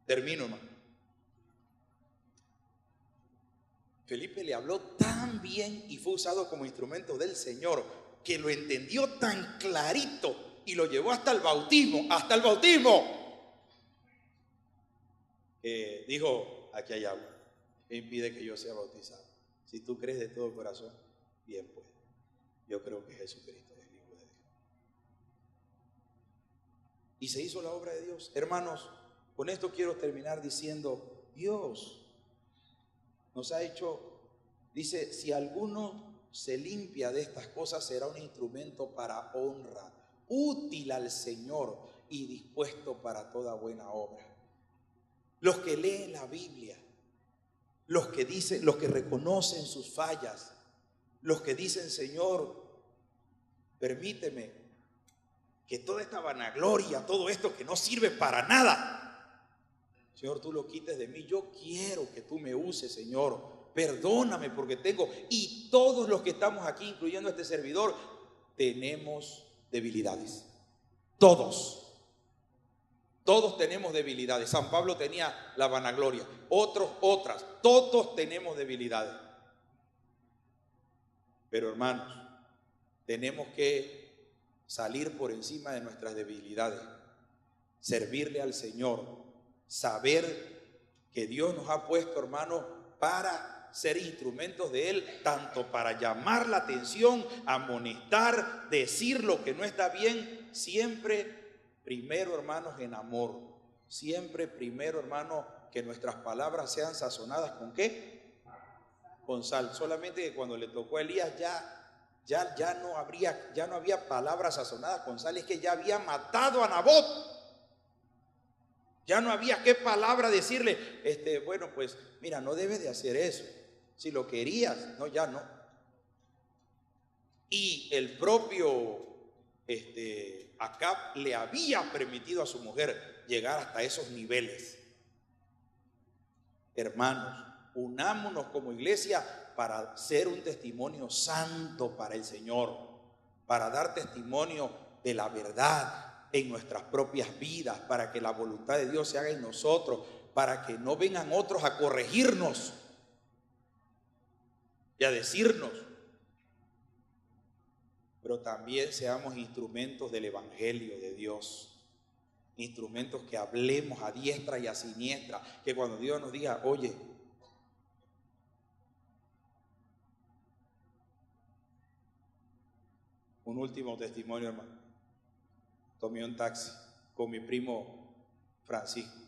Termino, hermano. Felipe le habló tan bien y fue usado como instrumento del Señor, que lo entendió tan clarito y lo llevó hasta el bautismo, dijo, aquí hay agua, ¿qué impide que yo sea bautizado? Si tú crees de todo corazón, bien pues, yo creo que Jesucristo es el Hijo de Dios. Y se hizo la obra de Dios. Hermanos, con esto quiero terminar diciendo, Dios nos ha hecho, dice, si alguno se limpia de estas cosas, será un instrumento para honra, útil al Señor y dispuesto para toda buena obra. Los que leen la Biblia, los que dicen, los que reconocen sus fallas, los que dicen, Señor, permíteme que toda esta vanagloria, todo esto que no sirve para nada, Señor, tú lo quites de mí. Yo quiero que tú me uses, Señor. Perdóname porque tengo, y todos los que estamos aquí, incluyendo este servidor, tenemos debilidades. Todos tenemos debilidades. San Pablo tenía la vanagloria, otros otras, todos tenemos debilidades. Pero hermanos, tenemos que salir por encima de nuestras debilidades, servirle al Señor, saber que Dios nos ha puesto, hermanos, para ser instrumentos de Él, tanto para llamar la atención, amonestar, decir lo que no está bien, siempre primero, hermanos, en amor. Siempre primero, hermanos, que nuestras palabras sean sazonadas ¿con qué? Con sal. Solamente que cuando le tocó a Elías ya no había palabras sazonadas con sal, es que ya había matado a Nabot. Ya no había qué palabra decirle, bueno, pues mira, no debes de hacer eso. Si lo querías, no, ya no. Y el propio Acab le había permitido a su mujer llegar hasta esos niveles. Hermanos, unámonos como iglesia para ser un testimonio santo para el Señor, para dar testimonio de la verdad en nuestras propias vidas, para que la voluntad de Dios se haga en nosotros, para que no vengan otros a corregirnos y a decirnos, pero también seamos instrumentos del Evangelio de Dios, instrumentos que hablemos a diestra y a siniestra, que cuando Dios nos diga, oye, un último testimonio, hermano. Tomé un taxi con mi primo Francisco,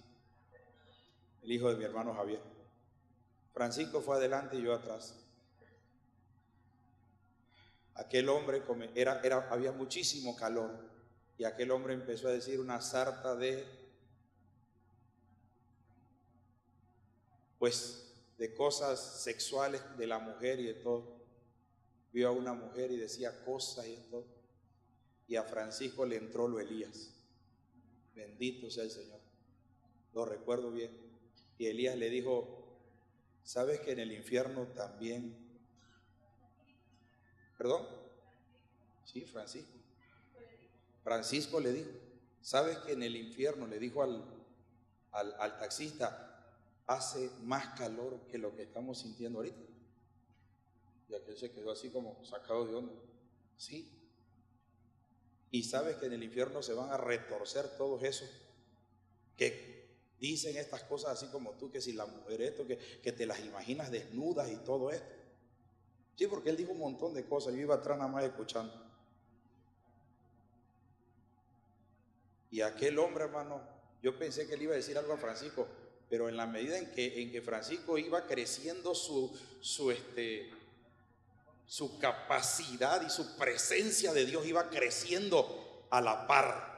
el hijo de mi hermano Javier. Francisco fue adelante y yo atrás. Aquel hombre, había muchísimo calor, y aquel hombre empezó a decir una sarta de cosas sexuales de la mujer y de todo. Vio a una mujer y decía cosas y de todo. Y a Francisco le entró lo Elías. Bendito sea el Señor. Lo recuerdo bien. Y Elías le dijo, ¿sabes que en el infierno también? ¿Perdón? Sí, Francisco. Francisco le dijo, ¿sabes que en el infierno, le dijo al taxista, hace más calor que lo que estamos sintiendo ahorita? Y aquel se quedó así como sacado de onda. Sí. Y sabes que en el infierno se van a retorcer todos esos que dicen estas cosas así como tú, que si la mujer esto, que te las imaginas desnudas y todo esto. Sí, porque él dijo un montón de cosas, yo iba atrás nada más escuchando. Y aquel hombre, hermano, yo pensé que le iba a decir algo a Francisco, pero en la medida en que Francisco iba creciendo su capacidad y su presencia de Dios iba creciendo a la par.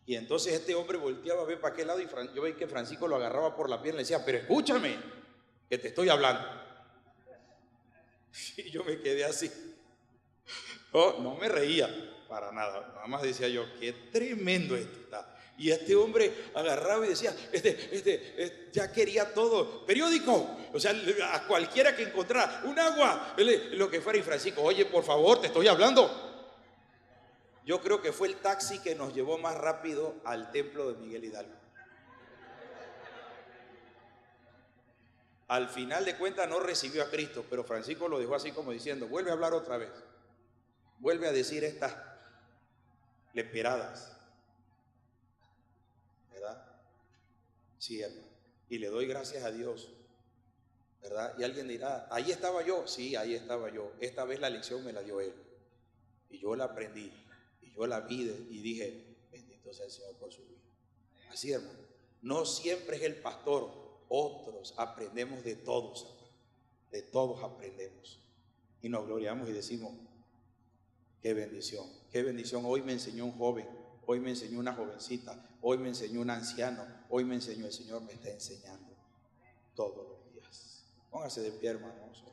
Y entonces este hombre volteaba a ver para aquel lado y yo veía que Francisco lo agarraba por la pierna y le decía, pero escúchame, que te estoy hablando. Y yo me quedé así. No me reía para nada, nada más decía yo, qué tremendo esto está. Y este hombre agarraba y decía, ya quería todo, periódico, o sea, a cualquiera que encontrara, un agua, lo que fuera. Y Francisco, oye, por favor, te estoy hablando. Yo creo que fue el taxi que nos llevó más rápido al templo de Miguel Hidalgo. Al final de cuentas no recibió a Cristo, pero Francisco lo dejó así como diciendo, vuelve a hablar otra vez, vuelve a decir estas leperadas, ¿verdad? Sí, hermano. Y le doy gracias a Dios, ¿verdad? Y alguien dirá, ahí estaba yo. Sí, ahí estaba yo. Esta vez la lección me la dio él. Y yo la aprendí. Y yo la vi y dije, bendito sea el Señor por su vida. Así, hermano. No siempre es el pastor. Otros aprendemos de todos, hermano. De todos aprendemos. Y nos gloriamos y decimos, qué bendición. Qué bendición. Hoy me enseñó un joven. Hoy me enseñó una jovencita. Hoy me enseñó un anciano. Hoy me enseñó el Señor. Me está enseñando todos los días. Póngase de pie, hermanos.